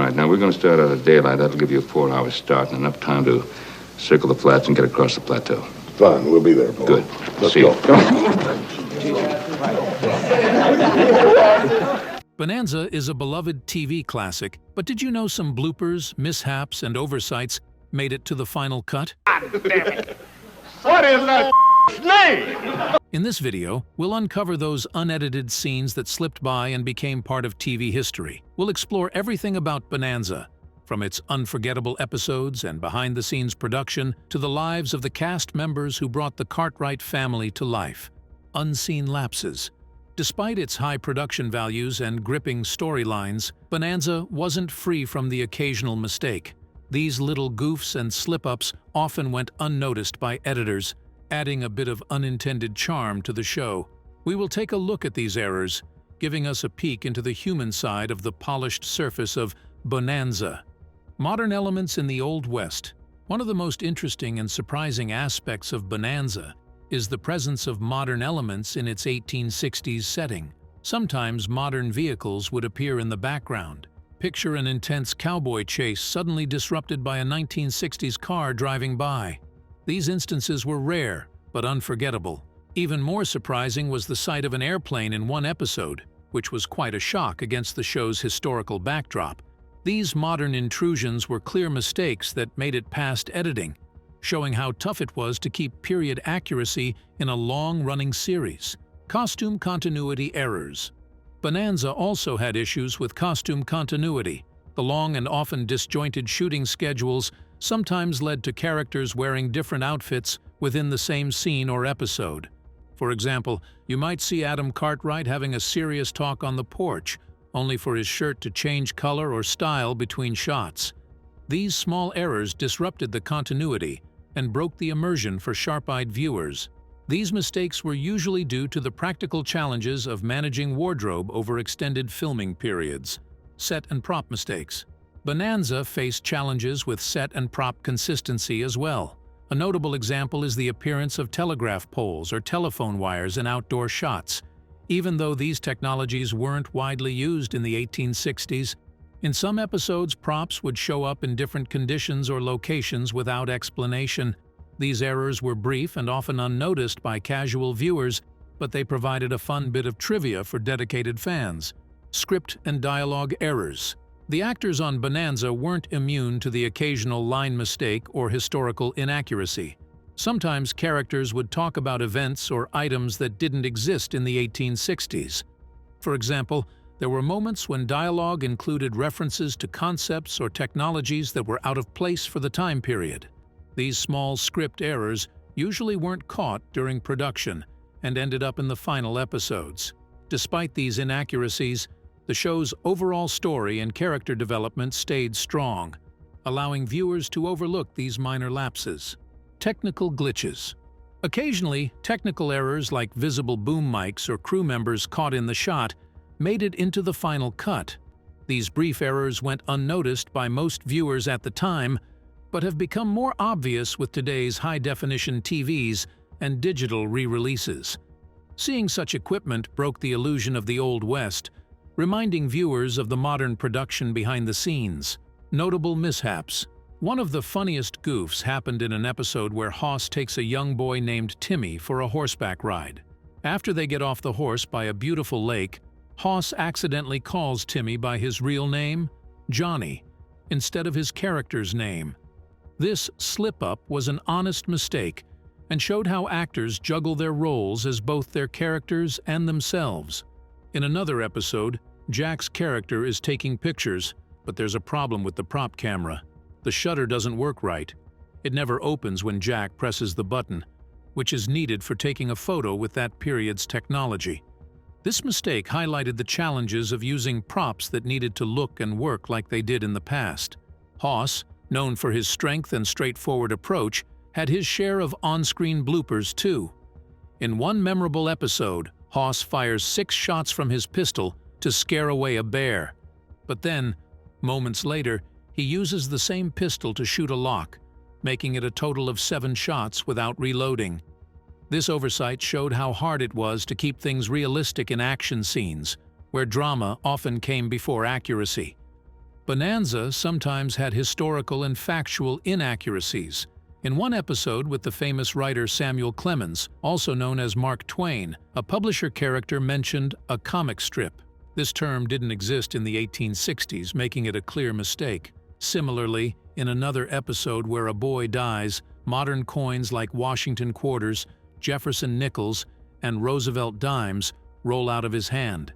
right, now we're going to start out at daylight. That'll give you a 4-hour start and enough time to circle the flats and get across the plateau. Fine, we'll be there, Paul. Good. Let's See go. you. Bonanza is a beloved TV classic, but did you know some bloopers, mishaps, and oversights made it to the final cut? God damn it. What is that name? In this video, we'll uncover those unedited scenes that slipped by and became part of TV history. We'll explore everything about Bonanza, from its unforgettable episodes and behind-the-scenes production to the lives of the cast members who brought the Cartwright family to life. Unseen lapses. Despite its high production values and gripping storylines, Bonanza wasn't free from the occasional mistake. These little goofs and slip-ups often went unnoticed by editors, adding a bit of unintended charm to the show. We will take a look at these errors, giving us a peek into the human side of the polished surface of Bonanza. Modern elements in the Old West. One of the most interesting and surprising aspects of Bonanza is the presence of modern elements in its 1860s setting. Sometimes modern vehicles would appear in the background. Picture an intense cowboy chase suddenly disrupted by a 1960s car driving by. These instances were rare, but unforgettable. Even more surprising was the sight of an airplane in one episode, which was quite a shock against the show's historical backdrop. These modern intrusions were clear mistakes that made it past editing, showing how tough it was to keep period accuracy in a long-running series. Costume continuity errors. Bonanza also had issues with costume continuity. The long and often disjointed shooting schedules sometimes led to characters wearing different outfits within the same scene or episode. For example, you might see Adam Cartwright having a serious talk on the porch, only for his shirt to change color or style between shots. These small errors disrupted the continuity and broke the immersion for sharp-eyed viewers. These mistakes were usually due to the practical challenges of managing wardrobe over extended filming periods. Set and prop mistakes. Bonanza faced challenges with set and prop consistency as well. A notable example is the appearance of telegraph poles or telephone wires in outdoor shots. Even though these technologies weren't widely used in the 1860s, in some episodes props would show up in different conditions or locations without explanation. These errors were brief and often unnoticed by casual viewers, but they provided a fun bit of trivia for dedicated fans. Script and dialogue errors. The actors on Bonanza weren't immune to the occasional line mistake or historical inaccuracy. Sometimes characters would talk about events or items that didn't exist in the 1860s. For example, there were moments when dialogue included references to concepts or technologies that were out of place for the time period. These small script errors usually weren't caught during production and ended up in the final episodes. Despite these inaccuracies, the show's overall story and character development stayed strong, allowing viewers to overlook these minor lapses. Technical glitches. Occasionally, technical errors like visible boom mics or crew members caught in the shot made it into the final cut. These brief errors went unnoticed by most viewers at the time, but have become more obvious with today's high-definition TVs and digital re-releases. Seeing such equipment broke the illusion of the Old West, reminding viewers of the modern production behind the scenes. Notable mishaps. One of the funniest goofs happened in an episode where Hoss takes a young boy named Timmy for a horseback ride. After they get off the horse by a beautiful lake, Hoss accidentally calls Timmy by his real name, Johnny, instead of his character's name. This slip-up was an honest mistake and showed how actors juggle their roles as both their characters and themselves. In another episode, Jack's character is taking pictures, but there's a problem with the prop camera. The shutter doesn't work right. It never opens when Jack presses the button, which is needed for taking a photo with that period's technology. This mistake highlighted the challenges of using props that needed to look and work like they did in the past. Hoss, known for his strength and straightforward approach, had his share of on-screen bloopers too. In one memorable episode, Hoss fires 6 shots from his pistol to scare away a bear. But then, moments later, he uses the same pistol to shoot a lock, making it a total of 7 shots without reloading. This oversight showed how hard it was to keep things realistic in action scenes, where drama often came before accuracy. Bonanza sometimes had historical and factual inaccuracies. In one episode with the famous writer Samuel Clemens, also known as Mark Twain, a publisher character mentioned a comic strip. This term didn't exist in the 1860s, making it a clear mistake. Similarly, in another episode where a boy dies, modern coins like Washington quarters, Jefferson nickels, and Roosevelt dimes roll out of his hand.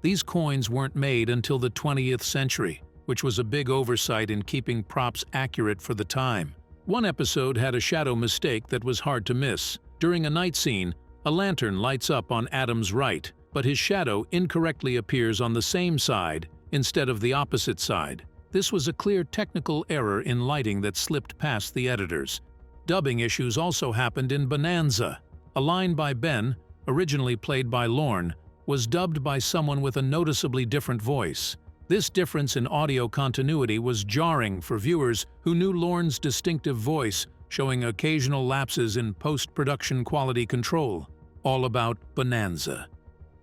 These coins weren't made until the 20th century, which was a big oversight in keeping props accurate for the time. One episode had a shadow mistake that was hard to miss. During a night scene, a lantern lights up on Adam's right, but his shadow incorrectly appears on the same side instead of the opposite side. This was a clear technical error in lighting that slipped past the editors. Dubbing issues also happened in Bonanza. A line by Ben, originally played by Lorne, was dubbed by someone with a noticeably different voice. This difference in audio continuity was jarring for viewers who knew Lorne's distinctive voice, showing occasional lapses in post-production quality control. All about Bonanza.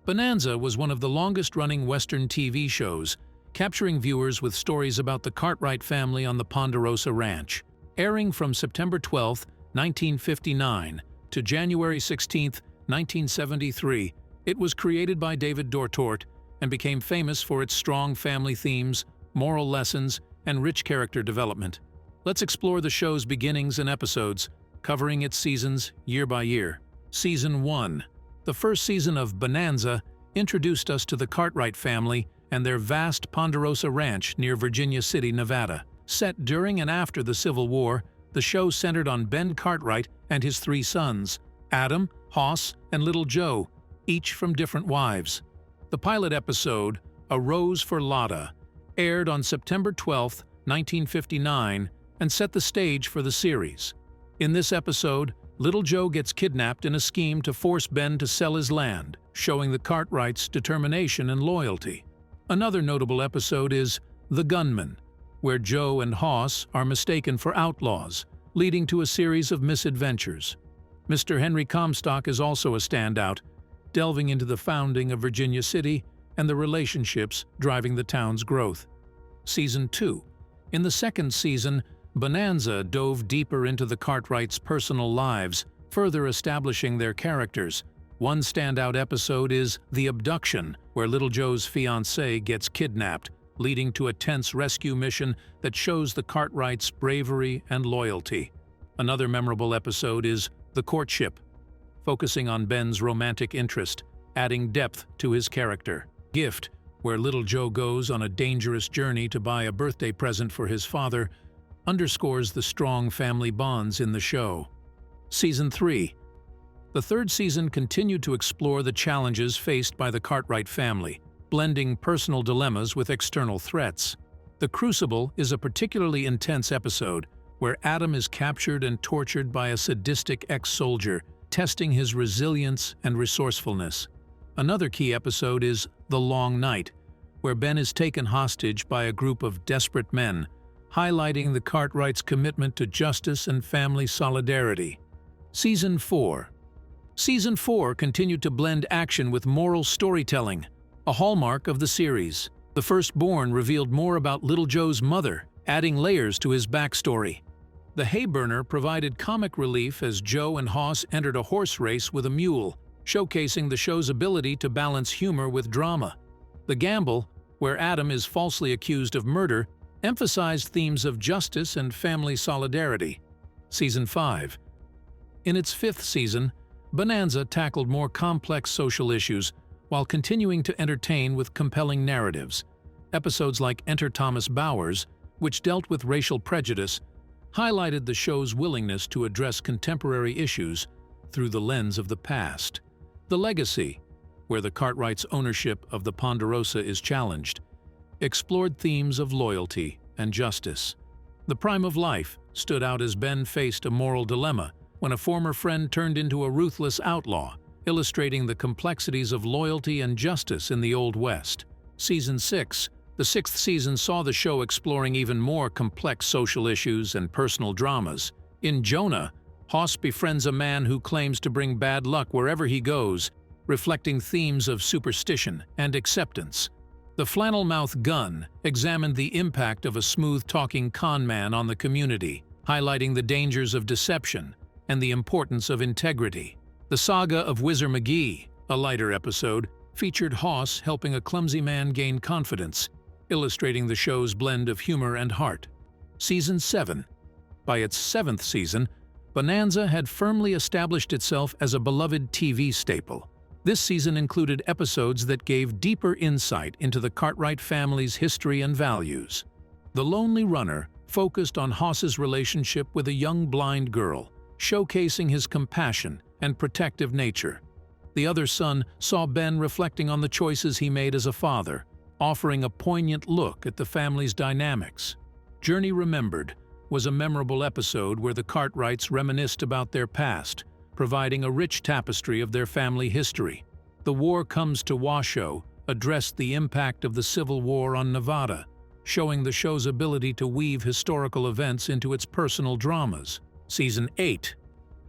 Bonanza was one of the longest-running Western TV shows, capturing viewers with stories about the Cartwright family on the Ponderosa Ranch. Airing from September 12, 1959 to January 16, 1973, it was created by David Dortort and became famous for its strong family themes, moral lessons, and rich character development. Let's explore the show's beginnings and episodes, covering its seasons year by year. Season 1. The first season of Bonanza introduced us to the Cartwright family and their vast Ponderosa Ranch near Virginia City, Nevada. Set during and after the Civil War, the show centered on Ben Cartwright and his 3 sons, Adam, Hoss, and Little Joe, each from different wives. The pilot episode, A Rose for Lotta, aired on September 12, 1959, and set the stage for the series. In this episode, Little Joe gets kidnapped in a scheme to force Ben to sell his land, showing the Cartwrights' determination and loyalty. Another notable episode is The Gunman, where Joe and Hoss are mistaken for outlaws, leading to a series of misadventures. Mr. Henry Comstock is also a standout, delving into the founding of Virginia City and the relationships driving the town's growth. Season 2. In the second season, Bonanza dove deeper into the Cartwrights' personal lives, further establishing their characters. One standout episode is The Abduction, where Little Joe's fiancée gets kidnapped, leading to a tense rescue mission that shows the Cartwrights' bravery and loyalty. Another memorable episode is The Courtship, focusing on Ben's romantic interest, adding depth to his character. Gift, where Little Joe goes on a dangerous journey to buy a birthday present for his father, underscores the strong family bonds in the show. Season 3. The third season continued to explore the challenges faced by the Cartwright family, blending personal dilemmas with external threats. The Crucible is a particularly intense episode, where Adam is captured and tortured by a sadistic ex-soldier, testing his resilience and resourcefulness. Another key episode is The Long Night, where Ben is taken hostage by a group of desperate men, highlighting the Cartwrights' commitment to justice and family solidarity. Season 4. Season 4 continued to blend action with moral storytelling, a hallmark of the series. The Firstborn revealed more about Little Joe's mother, adding layers to his backstory. The Hayburner provided comic relief as Joe and Hoss entered a horse race with a mule, showcasing the show's ability to balance humor with drama. The Gamble, where Adam is falsely accused of murder, emphasized themes of justice and family solidarity. Season 5. In its 5th season, Bonanza tackled more complex social issues while continuing to entertain with compelling narratives. Episodes like Enter Thomas Bowers, which dealt with racial prejudice, highlighted the show's willingness to address contemporary issues through the lens of the past. The Legacy, where the Cartwrights' ownership of the Ponderosa is challenged, explored themes of loyalty and justice. The Prime of Life stood out as Ben faced a moral dilemma when a former friend turned into a ruthless outlaw, illustrating the complexities of loyalty and justice in the Old West. Season 6. The 6th season saw the show exploring even more complex social issues and personal dramas. In Jonah, Hoss befriends a man who claims to bring bad luck wherever he goes, reflecting themes of superstition and acceptance. The flannel-mouth gun examined the impact of a smooth-talking con man on the community, highlighting the dangers of deception and the importance of integrity. The Saga of Whizzer McGee, a lighter episode, featured Hoss helping a clumsy man gain confidence, illustrating the show's blend of humor and heart. Season 7. By its 7th season, Bonanza had firmly established itself as a beloved TV staple. This season included episodes that gave deeper insight into the Cartwright family's history and values. The Lonely Runner focused on Hoss's relationship with a young blind girl, showcasing his compassion and protective nature. The Other Son saw Ben reflecting on the choices he made as a father, offering a poignant look at the family's dynamics. Journey Remembered was a memorable episode where the Cartwrights reminisced about their past, providing a rich tapestry of their family history. The War Comes to Washoe addressed the impact of the Civil War on Nevada, showing the show's ability to weave historical events into its personal dramas. Season 8.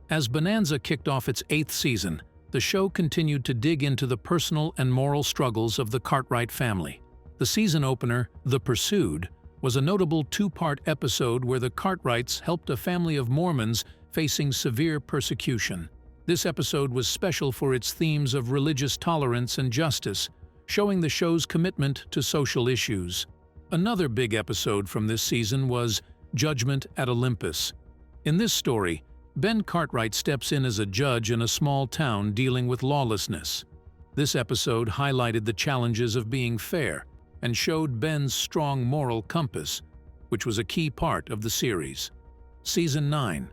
As Bonanza kicked off its 8th season, the show continued to dig into the personal and moral struggles of the Cartwright family. The season opener, The Pursued, was a notable 2-part episode where the Cartwrights helped a family of Mormons facing severe persecution. This episode was special for its themes of religious tolerance and justice, showing the show's commitment to social issues. Another big episode from this season was Judgment at Olympus. In this story, Ben Cartwright steps in as a judge in a small town dealing with lawlessness. This episode highlighted the challenges of being fair and showed Ben's strong moral compass, which was a key part of the series. Season 9.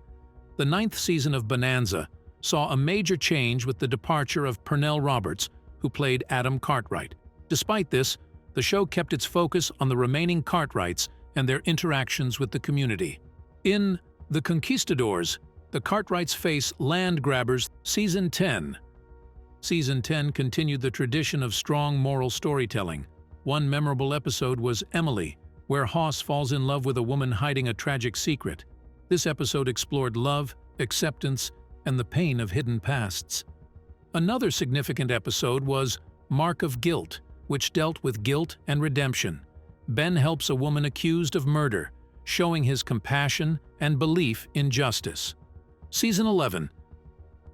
The 9th season of Bonanza saw a major change with the departure of Pernell Roberts, who played Adam Cartwright. Despite this, the show kept its focus on the remaining Cartwrights and their interactions with the community. In The Conquistadors, the Cartwrights face land grabbers. Season 10. Season 10 continued the tradition of strong moral storytelling. One memorable episode was Emily, where Hoss falls in love with a woman hiding a tragic secret. This episode explored love, acceptance, and the pain of hidden pasts. Another significant episode was Mark of Guilt, which dealt with guilt and redemption. Ben helps a woman accused of murder, showing his compassion and belief in justice. Season 11.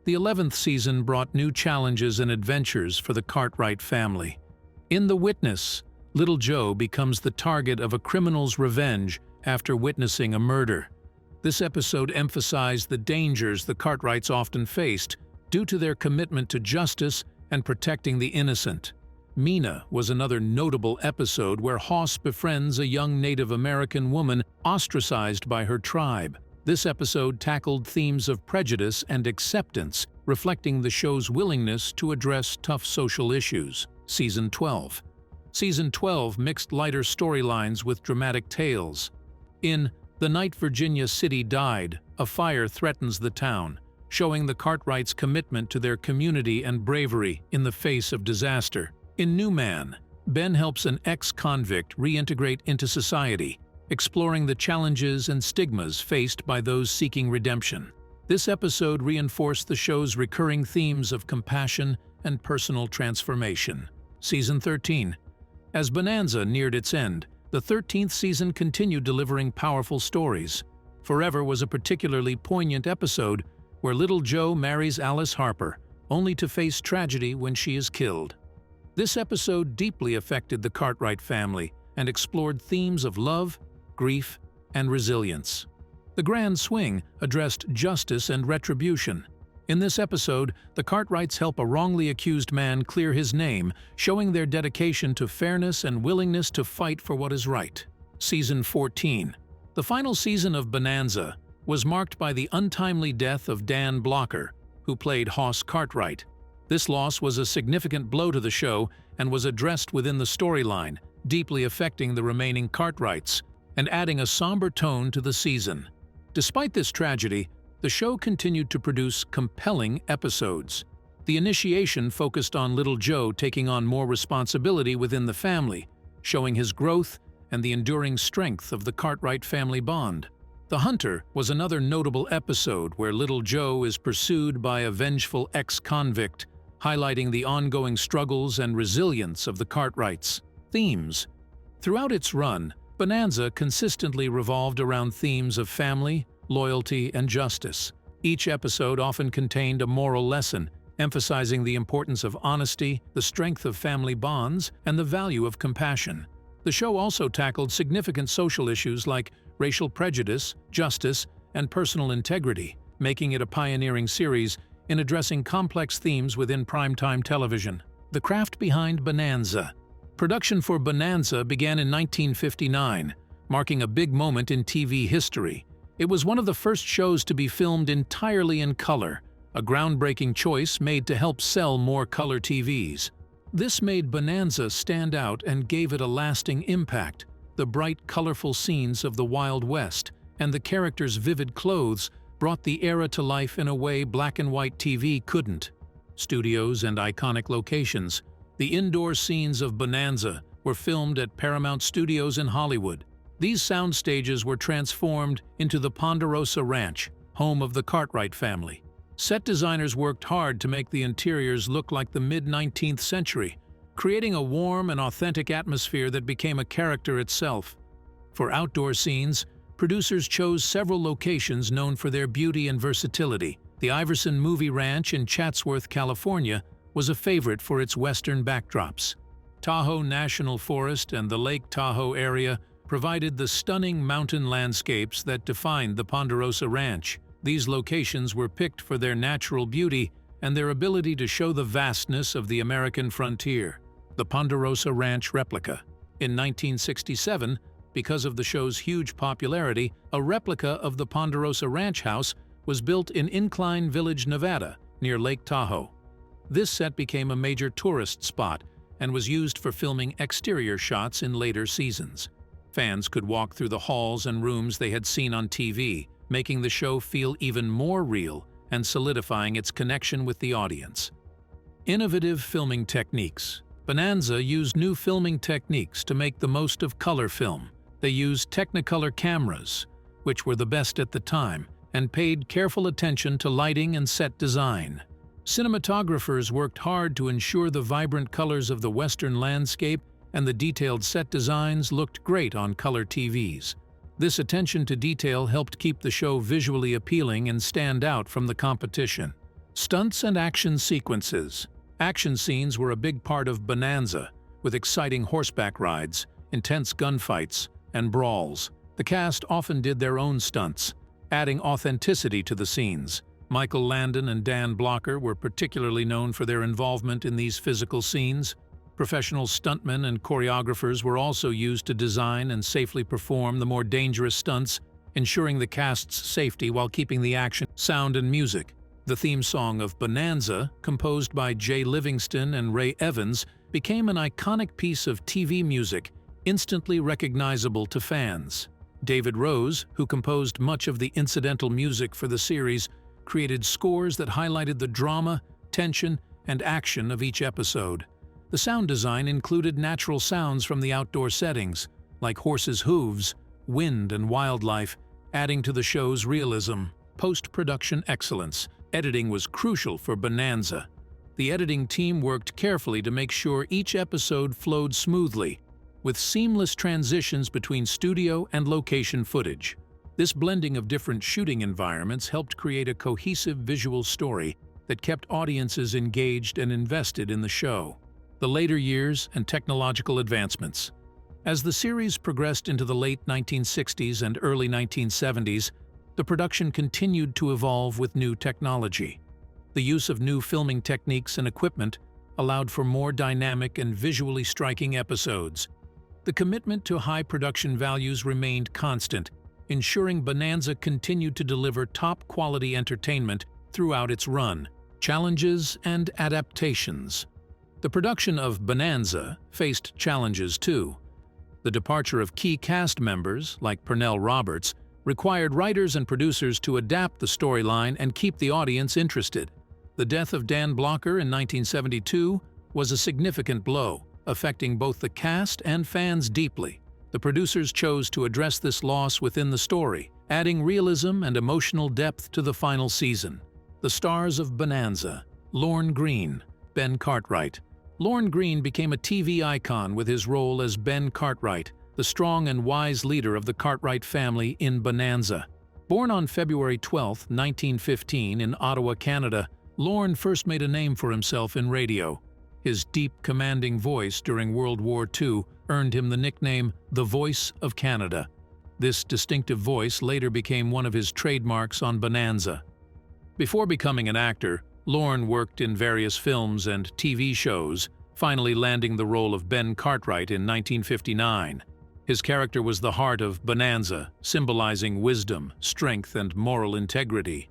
The 11th season brought new challenges and adventures for the Cartwright family. In The Witness, Little Joe becomes the target of a criminal's revenge after witnessing a murder. This episode emphasized the dangers the Cartwrights often faced due to their commitment to justice and protecting the innocent. Mina was another notable episode where Hoss befriends a young Native American woman ostracized by her tribe. This episode tackled themes of prejudice and acceptance, reflecting the show's willingness to address tough social issues. Season 12. Season 12 mixed lighter storylines with dramatic tales. In The Night Virginia City Died, a fire threatens the town, showing the Cartwrights' commitment to their community and bravery in the face of disaster. In New Man, Ben helps an ex-convict reintegrate into society, exploring the challenges and stigmas faced by those seeking redemption. This episode reinforced the show's recurring themes of compassion and personal transformation. Season 13. As Bonanza neared its end, the 13th season continued delivering powerful stories. Forever was a particularly poignant episode where Little Joe marries Alice Harper, only to face tragedy when she is killed. This episode deeply affected the Cartwright family and explored themes of love, grief, and resilience. The Grand Swing addressed justice and retribution. In this episode, the Cartwrights help a wrongly accused man clear his name, showing their dedication to fairness and willingness to fight for what is right. Season 14. The final season of Bonanza was marked by the untimely death of Dan Blocker, who played Hoss Cartwright. This loss was a significant blow to the show and was addressed within the storyline, deeply affecting the remaining Cartwrights and adding a somber tone to the season. Despite this tragedy, the show continued to produce compelling episodes. The initiation focused on Little Joe taking on more responsibility within the family, showing his growth and the enduring strength of the Cartwright family bond. The Hunter was another notable episode where Little Joe is pursued by a vengeful ex-convict, highlighting the ongoing struggles and resilience of the Cartwrights. Themes. Throughout its run, Bonanza consistently revolved around themes of family, loyalty, and justice. Each episode often contained a moral lesson, emphasizing the importance of honesty, the strength of family bonds, and the value of compassion. The show also tackled significant social issues like racial prejudice, justice, and personal integrity, making it a pioneering series in addressing complex themes within primetime television. The craft behind Bonanza. Production for Bonanza began in 1959, marking a big moment in TV history. It was one of the first shows to be filmed entirely in color, a groundbreaking choice made to help sell more color TVs. This made Bonanza stand out and gave it a lasting impact. The bright, colorful scenes of the Wild West and the characters' vivid clothes brought the era to life in a way black and white TV couldn't. Studios and iconic locations. The indoor scenes of Bonanza were filmed at Paramount Studios in Hollywood. These sound stages were transformed into the Ponderosa Ranch, home of the Cartwright family. Set designers worked hard to make the interiors look like the mid-19th century, creating a warm and authentic atmosphere that became a character itself. For outdoor scenes, producers chose several locations known for their beauty and versatility. The Iverson Movie Ranch in Chatsworth, California, was a favorite for its western backdrops. Tahoe National Forest and the Lake Tahoe area provided the stunning mountain landscapes that defined the Ponderosa Ranch. These locations were picked for their natural beauty and their ability to show the vastness of the American frontier. The Ponderosa Ranch replica. In 1967, because of the show's huge popularity, a replica of the Ponderosa Ranch house was built in Incline Village, Nevada, near Lake Tahoe. This set became a major tourist spot and was used for filming exterior shots in later seasons. Fans could walk through the halls and rooms they had seen on TV, making the show feel even more real and solidifying its connection with the audience. Innovative filming techniques. Bonanza used new filming techniques to make the most of color film. They used Technicolor cameras, which were the best at the time, and paid careful attention to lighting and set design. Cinematographers worked hard to ensure the vibrant colors of the western landscape and the detailed set designs looked great on color TVs. This attention to detail helped keep the show visually appealing and stand out from the competition. Stunts and action sequences. Action scenes were a big part of Bonanza, with exciting horseback rides, intense gunfights, and brawls. The cast often did their own stunts, adding authenticity to the scenes. Michael Landon and Dan Blocker were particularly known for their involvement in these physical scenes. Professional stuntmen and choreographers were also used to design and safely perform the more dangerous stunts, ensuring the cast's safety while keeping the action, sound, and music. The theme song of Bonanza, composed by Jay Livingston and Ray Evans, became an iconic piece of TV music, instantly recognizable to fans. David Rose, who composed much of the incidental music for the series, created scores that highlighted the drama, tension, and action of each episode. The sound design included natural sounds from the outdoor settings, like horses' hooves, wind, and wildlife, adding to the show's realism. Post-production excellence. Editing was crucial for Bonanza. The editing team worked carefully to make sure each episode flowed smoothly, with seamless transitions between studio and location footage. This blending of different shooting environments helped create a cohesive visual story that kept audiences engaged and invested in the show. The later years and technological advancements. As the series progressed into the late 1960s and early 1970s, the production continued to evolve with new technology. The use of new filming techniques and equipment allowed for more dynamic and visually striking episodes. The commitment to high production values remained constant, ensuring Bonanza continued to deliver top-quality entertainment throughout its run. Challenges and adaptations. The production of Bonanza faced challenges too. The departure of key cast members, like Pernell Roberts, required writers and producers to adapt the storyline and keep the audience interested. The death of Dan Blocker in 1972 was a significant blow, affecting both the cast and fans deeply. The producers chose to address this loss within the story, adding realism and emotional depth to the final season. The stars of Bonanza: Lorne Greene, Ben Cartwright, Lorne Greene became a TV icon with his role as Ben Cartwright, the strong and wise leader of the Cartwright family in Bonanza. Born on February 12, 1915 in Ottawa, Canada, Lorne first made a name for himself in radio. His deep, commanding voice during World War II earned him the nickname the Voice of Canada. This distinctive voice later became one of his trademarks on Bonanza. Before becoming an actor, Lorne worked in various films and TV shows, finally landing the role of Ben Cartwright in 1959. His character was the heart of Bonanza, symbolizing wisdom, strength, and moral integrity.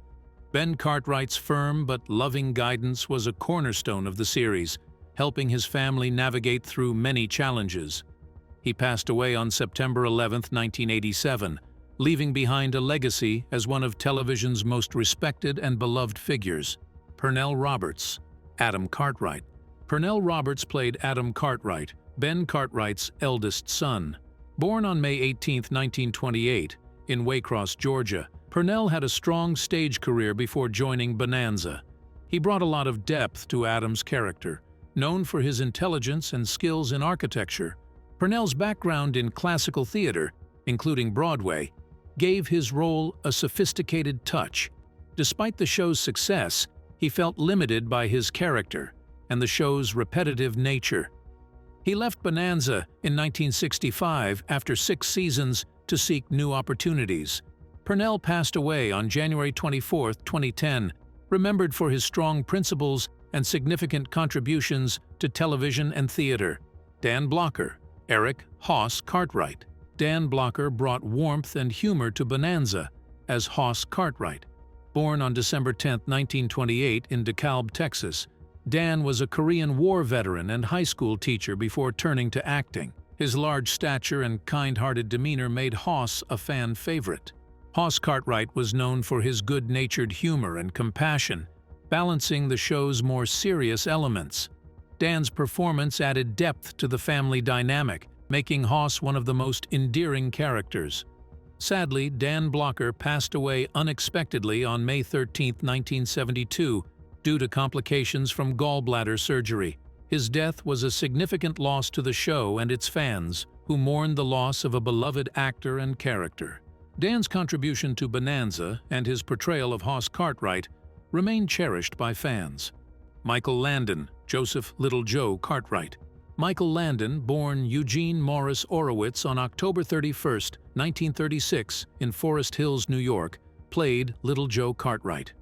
Ben Cartwright's firm but loving guidance was a cornerstone of the series, helping his family navigate through many challenges. He passed away on September 11, 1987, leaving behind a legacy as one of television's most respected and beloved figures. Pernell Roberts, Adam Cartwright. Pernell Roberts played Adam Cartwright, Ben Cartwright's eldest son. Born on May 18, 1928, in Waycross, Georgia, Pernell had a strong stage career before joining Bonanza. He brought a lot of depth to Adam's character, known for his intelligence and skills in architecture. Pernell's background in classical theater, including Broadway, gave his role a sophisticated touch. Despite the show's success, he felt limited by his character and the show's repetitive nature. He left Bonanza in 1965 after 6 seasons to seek new opportunities. Pernell passed away on January 24, 2010, remembered for his strong principles and significant contributions to television and theater. Dan Blocker, Eric Hoss Cartwright. Dan Blocker brought warmth and humor to Bonanza as Hoss Cartwright. Born on December 10, 1928 in DeKalb, Texas, Dan was a Korean War veteran and high school teacher before turning to acting. His large stature and kind-hearted demeanor made Hoss a fan favorite. Hoss Cartwright was known for his good-natured humor and compassion, balancing the show's more serious elements. Dan's performance added depth to the family dynamic, making Hoss one of the most endearing characters. Sadly, Dan Blocker passed away unexpectedly on May 13, 1972, due to complications from gallbladder surgery. His death was a significant loss to the show and its fans, who mourned the loss of a beloved actor and character. Dan's contribution to Bonanza and his portrayal of Hoss Cartwright remain cherished by fans. Michael Landon, Joseph Little Joe Cartwright. Michael Landon, born Eugene Morris Orowitz on October 31, 1936, in Forest Hills, New York, played Little Joe Cartwright.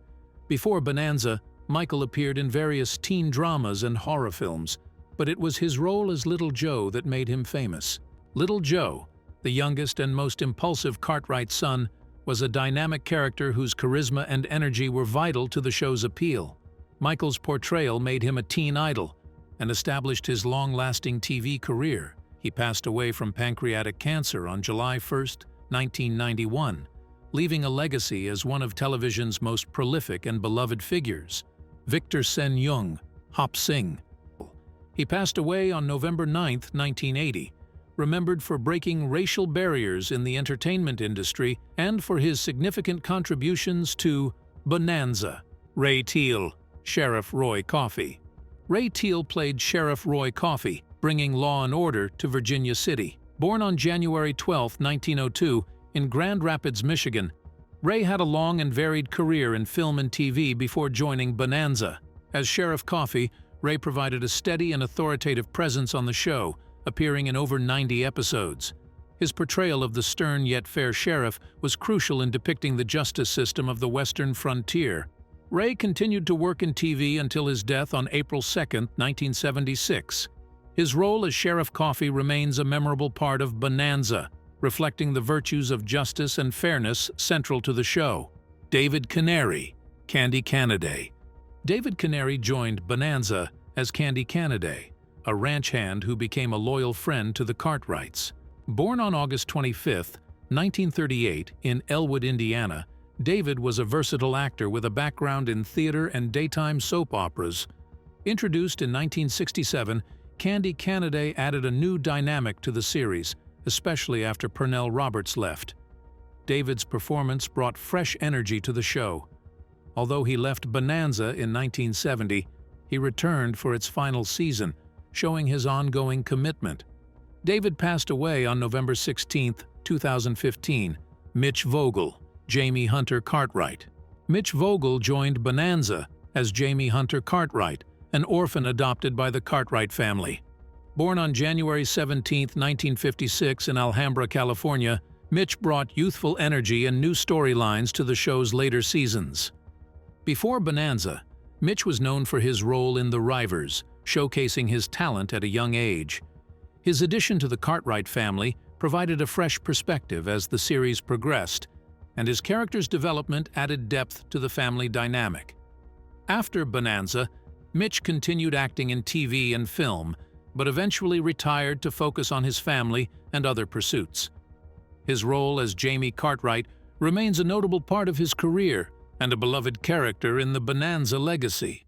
Before Bonanza, Michael appeared in various teen dramas and horror films, but it was his role as Little Joe that made him famous. Little Joe, the youngest and most impulsive Cartwright son, was a dynamic character whose charisma and energy were vital to the show's appeal. Michael's portrayal made him a teen idol and established his long-lasting TV career. He passed away from pancreatic cancer on July 1, 1991, leaving a legacy as one of television's most prolific and beloved figures. Victor Sen Yung, Hop Sing. He passed away on November 9, 1980, remembered for breaking racial barriers in the entertainment industry and for his significant contributions to Bonanza. Ray Teal, Sheriff Roy Coffey. Ray Teal played Sheriff Roy Coffey, bringing law and order to Virginia City. Born on January 12, 1902, in Grand Rapids, Michigan, Ray had a long and varied career in film and TV before joining Bonanza. As Sheriff Coffey, Ray provided a steady and authoritative presence on the show, appearing in over 90 episodes. His portrayal of the stern yet fair sheriff was crucial in depicting the justice system of the Western frontier. Ray continued to work in TV until his death on April 2, 1976. His role as Sheriff Coffey remains a memorable part of Bonanza, reflecting the virtues of justice and fairness central to the show. David Canary, Candy Canaday. David Canary joined Bonanza as Candy Canaday, a ranch hand who became a loyal friend to the Cartwrights. Born on August 25, 1938, in Elwood, Indiana, David was a versatile actor with a background in theater and daytime soap operas. Introduced in 1967, Candy Canaday added a new dynamic to the series, especially after Pernell Roberts left. David's performance brought fresh energy to the show. Although he left Bonanza in 1970, he returned for its final season, showing his ongoing commitment. David passed away on November 16, 2015. Mitch Vogel, Jamie Hunter Cartwright. Mitch Vogel joined Bonanza as Jamie Hunter Cartwright, an orphan adopted by the Cartwright family. Born on January 17, 1956 in Alhambra, California, Mitch brought youthful energy and new storylines to the show's later seasons. Before Bonanza, Mitch was known for his role in The Rivers, showcasing his talent at a young age. His addition to the Cartwright family provided a fresh perspective as the series progressed, and his character's development added depth to the family dynamic. After Bonanza, Mitch continued acting in TV and film, but eventually retired to focus on his family and other pursuits. His role as Jamie Cartwright remains a notable part of his career and a beloved character in the Bonanza legacy.